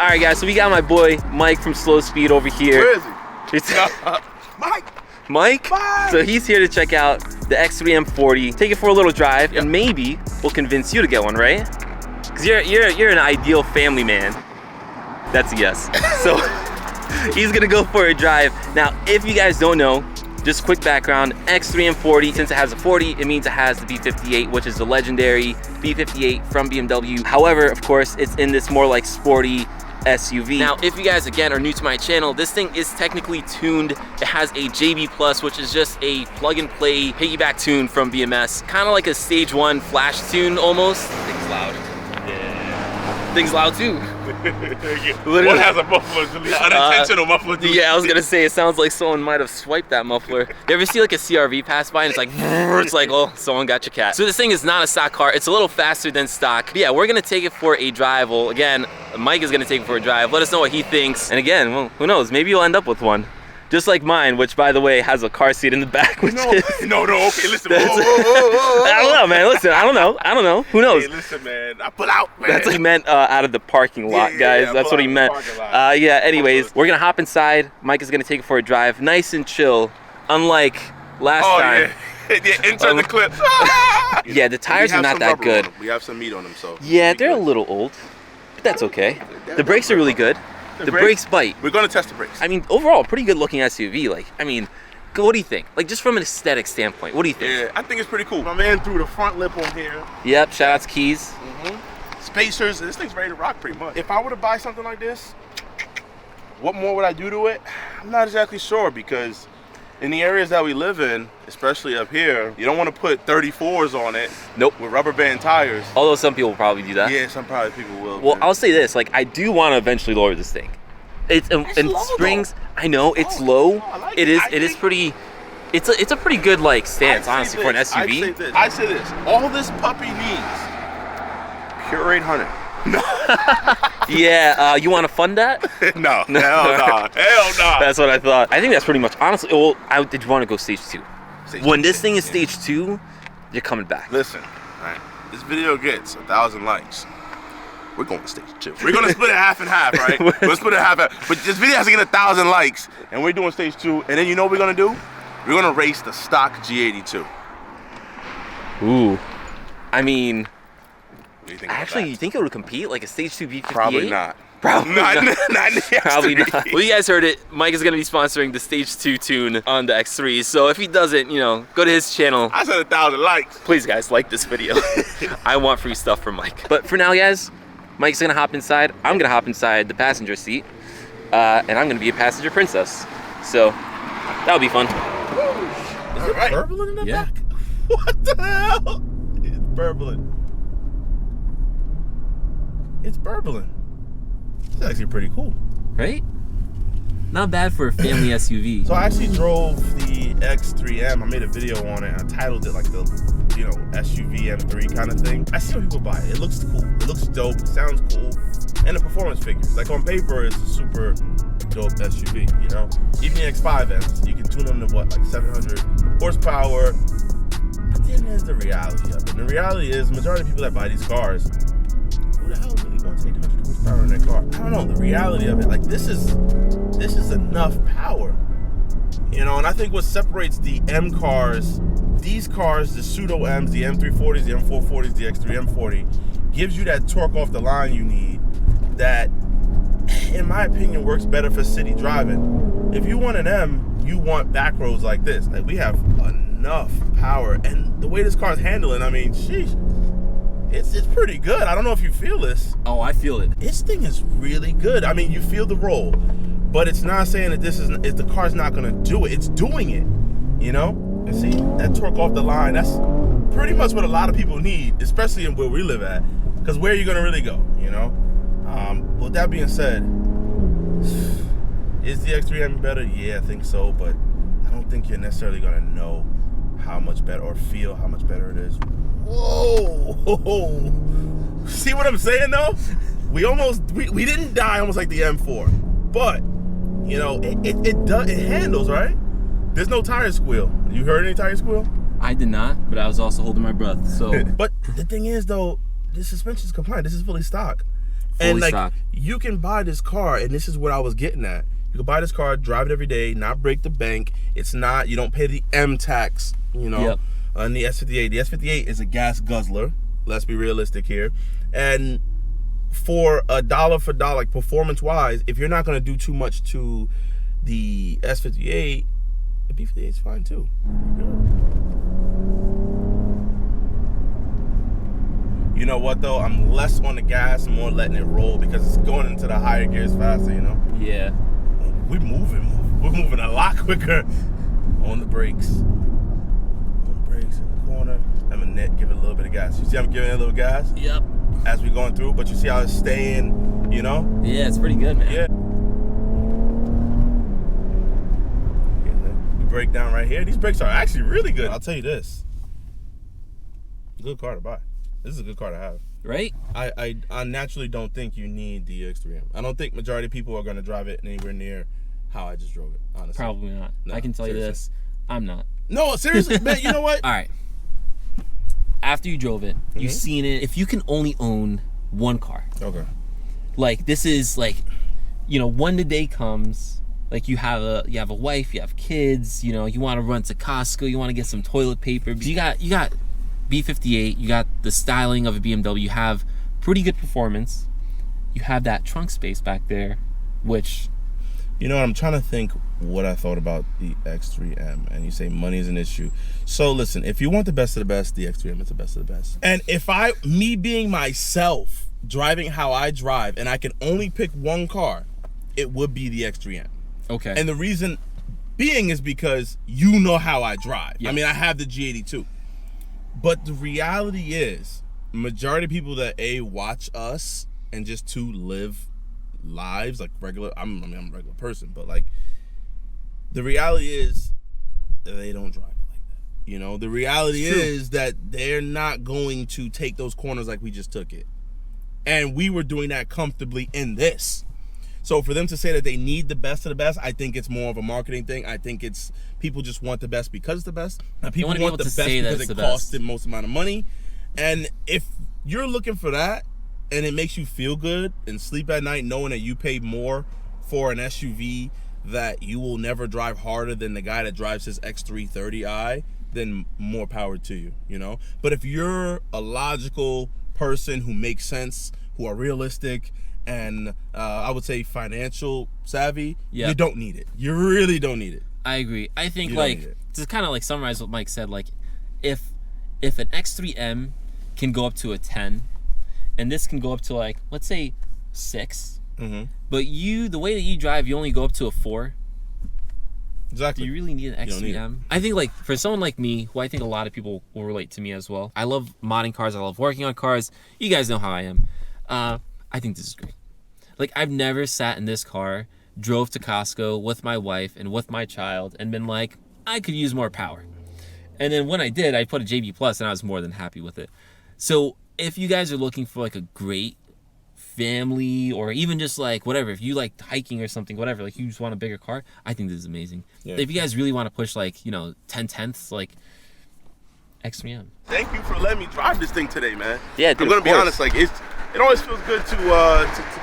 All right, guys, so we got my boy Mike from Slow Speed over here. Where is he? Mike? So he's here to check out the X3 M40, take it for a little drive, and maybe we'll convince you to get one, right? Because you're an ideal family man. That's a yes. So he's gonna go for a drive. Now, if you guys don't know, just quick background, X3 M40, since it has a 40, it means it has the B58, which is the legendary B58 from BMW. However, of course, it's in this more like sporty SUV. Now, if you guys, again, are new to my channel, this thing is technically tuned. It has a JB Plus, which is just a plug-and-play piggyback tune from BMS. Kind of like a stage 1 flash tune, almost. Thing's loud. Yeah. Thing's loud, too. One has a muffler, unintentional muffler. Yeah, I was gonna say, it sounds like someone might have swiped that muffler. You ever see like a CRV pass by and it's like, oh, someone got your cat. So this thing is not a stock car. It's a little faster than stock. But yeah, we're gonna take it for a drive. Well, again, Mike is gonna take it for a drive. Let us know what he thinks. And again, well, who knows? Maybe you'll end up with one. Just like mine, which by the way has a car seat in the back. Which no, okay, listen. I don't know, man. Listen, I don't know. Who knows? Hey, listen, man. I pull out, man. That's what he meant out of the parking lot, guys. Yeah, that's what he meant. Yeah. Anyways, we're gonna hop inside. Mike is gonna take it for a drive, nice and chill, unlike last time. Yeah, insert the clip. Yeah, the tires are not that good. We have some meat on them, so. Yeah, they're a little old, but that's okay. The brakes are really good. The brakes bite. We're gonna test the brakes. I mean, overall, pretty good looking SUV. Like, I mean, what do you think? Like, just from an aesthetic standpoint, what do you think? Yeah, I think it's pretty cool. My man threw the front lip on here. Yep, shout out to Keys. Spacers, this thing's ready to rock pretty much. If I were to buy something like this, what more would I do to it? I'm not exactly sure, because in the areas that we live in, especially up here, you don't want to put 34s on it. Nope. With rubber band tires. Although some people will probably do that. Yeah, some probably people will. Well, I'll say this, like, I do want to eventually lower this thing. It's and springs, though. I know it's low. Like it is pretty. It's a pretty good like stance, honestly, for an SUV. I say this. All this puppy needs, pure 800. Yeah, you want to fund that? No, hell no, hell no. That's what I thought. I think that's pretty much, honestly. Well, did you want to go stage 2? When this thing is stage 2, you're coming back. Listen, all right, this video gets 1,000 likes. We're going to stage 2. We're going to split it half and half, right? We'll split it half and half. But this video has to get 1,000 likes, and we're doing stage 2. And then you know what we're going to do? We're going to race the stock G82. Ooh. I mean, actually, you think it would compete like a stage 2 B58? Probably not. Probably not. Probably not. Well, you guys heard it. Mike is going to be sponsoring the stage 2 tune on the X3. So if he doesn't, you know, go to his channel. I said 1,000 likes. Please, guys, like this video. I want free stuff from Mike. But for now, guys, Mike's gonna hop inside. I'm gonna hop inside the passenger seat, and I'm gonna be a passenger princess. So that'll be fun. Is it right? Burbling in the back? What the hell? It's burbling. It's burbling. It's actually pretty cool, right? Not bad for a family SUV. So I actually drove the X3M. I made a video on it. I titled it like the, you know, SUV M3 kind of thing. I see when people buy it. It looks cool. It looks dope. It sounds cool. And the performance figures. Like on paper, it's a super dope SUV, you know? Even the X5Ms, you can tune them to what, like 700 horsepower. But then there's the reality of it. And the reality is, the majority of people that buy these cars, who the hell really wants 800 horsepower in their car? I don't know, the reality of it, like this is enough power, you know. And I think what separates the M cars, these cars, the pseudo M's, the M340s, the M440s, the X3 M40, gives you that torque off the line you need that, in my opinion, works better for city driving. If you want an M, you want back roads like this. Like, we have enough power, and the way this car's handling, I mean, sheesh, it's pretty good. I don't know if you feel this. Oh, I feel it. This thing is really good. I mean, you feel the roll, but it's not saying that the car's not gonna do it. It's doing it, you know? And see, that torque off the line, that's pretty much what a lot of people need, especially in where we live at, because where are you gonna really go, you know? With that being said, is the X3M better? Yeah, I think so, but I don't think you're necessarily gonna know how much better or feel how much better it is. Whoa! See what I'm saying though? We didn't die almost like the M4, but you know it handles, right? There's no tire squeal. You heard any tire squeal? I did not, but I was also holding my breath. So, but the thing is though, the suspension's compliant. This is fully stock, And like, stock. you can buy this car, and this is what I was getting at. You can buy this car, drive it every day, not break the bank. It's not, you don't pay the M tax, you know, on the S58. The S58 is a gas guzzler. Let's be realistic here. And for a dollar for dollar, like performance-wise, if you're not going to do too much to the S58, the B58 is fine too. You know what though? I'm less on the gas, more letting it roll because it's going into the higher gears faster, you know? Yeah. We're moving a lot quicker on the brakes. On the brakes in the corner. I'm gonna give it a little bit of gas. You see I'm giving it a little gas? Yep. As we're going through, but you see how it's staying, you know? Yeah, it's pretty good, man. Yeah. The breakdown right here. These brakes are actually really good. I'll tell you this. Good car to buy. This is a good car to have. Right? I naturally don't think you need the X3M. I don't think majority of people are going to drive it anywhere near how I just drove it, honestly. Probably not. No, I can tell you this. I'm not. No, seriously, man, you know what? All right. After you drove it, you've seen it. If you can only own one car. Okay. Like, this is like, you know, when the day comes, like you have a wife, you have kids, you know, you want to run to Costco, you want to get some toilet paper. You got B58, you got the styling of a BMW, you have pretty good performance. You have that trunk space back there, which... You know, I'm trying to think what I thought about the X3M, and you say money is an issue. So listen, if you want the best of the best, the X3M is the best of the best. And if me being myself, driving how I drive, and I can only pick one car, it would be the X3M. Okay. And the reason being is because you know how I drive. Yes. I mean, I have the G82. But the reality is, majority of people that watch us and just live lives like regular, I'm a regular person, but like the reality is they don't drive like that. You know, the reality is that they're not going to take those corners like we just took it. And we were doing that comfortably in this. So for them to say that they need the best of the best, I think it's more of a marketing thing. I think it's people just want the best because it's the best. Now, people want the best because it costs the most amount of money. And if you're looking for that and it makes you feel good and sleep at night knowing that you paid more for an SUV that you will never drive harder than the guy that drives his X330i, then more power to you, you know? But if you're a logical person who makes sense, who are realistic, and I would say financial savvy, you don't need it. You really don't need it. I agree. I think, like, to kind of like summarize what Mike said, like if an X3M can go up to a 10 and this can go up to, like, let's say 6, but the way that you drive, you only go up to a 4. Exactly. Do you really need an X3M? I think, like, for someone like me, who I think a lot of people will relate to me as well, I love modding cars, I love working on cars. You guys know how I am. I think this is great. Like, I've never sat in this car, drove to Costco with my wife and with my child, and been like, I could use more power. And then when I did, I put a JB Plus, and I was more than happy with it. So if you guys are looking for, like, a great family, or even just, like, whatever, if you like hiking or something, whatever, like, you just want a bigger car, I think this is amazing. Yeah. If you guys really want to push, like, you know, 10/10ths, like, X3M. Thank you for letting me drive this thing today, man. Yeah, dude, I'm gonna be honest, like, it always feels good to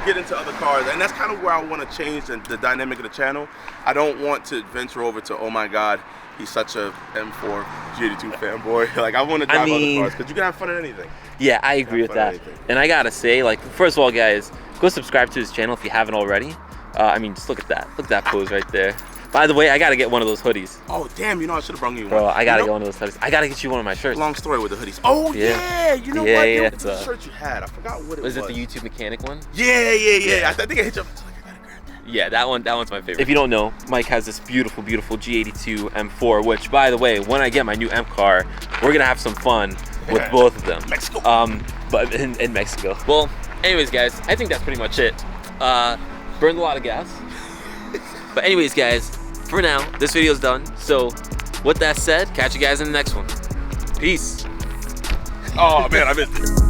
get into other cars, and that's kind of where I want to change the dynamic of the channel. I don't want to venture over to, oh my God, he's such a M4 G82 fanboy. Like, I want to drive other cars because you can have fun at anything. Yeah, I agree with that. And I gotta say, like, first of all, guys, go subscribe to his channel if you haven't already. I mean, just look at that. Look at that pose right there. By the way, I gotta get one of those hoodies. Oh, damn, you know, I should have brought you one. Bro, I gotta get one of those hoodies. I gotta get you one of my shirts. Long story with the hoodies. Oh, yeah, you know what? Yeah, it's a shirt you had. I forgot what it was. Was it the YouTube mechanic one? Yeah. I think I hit you up. Yeah, that one's my favorite. If you don't know, Mike has this beautiful, beautiful G82 M4, which, by the way, when I get my new M car, we're gonna have some fun with both of them. Mexico. But in Mexico. Well, anyways, guys, I think that's pretty much it. Burned a lot of gas. But anyways, guys, for now, this video's done. So, with that said, catch you guys in the next one. Peace. Oh, man, I missed it.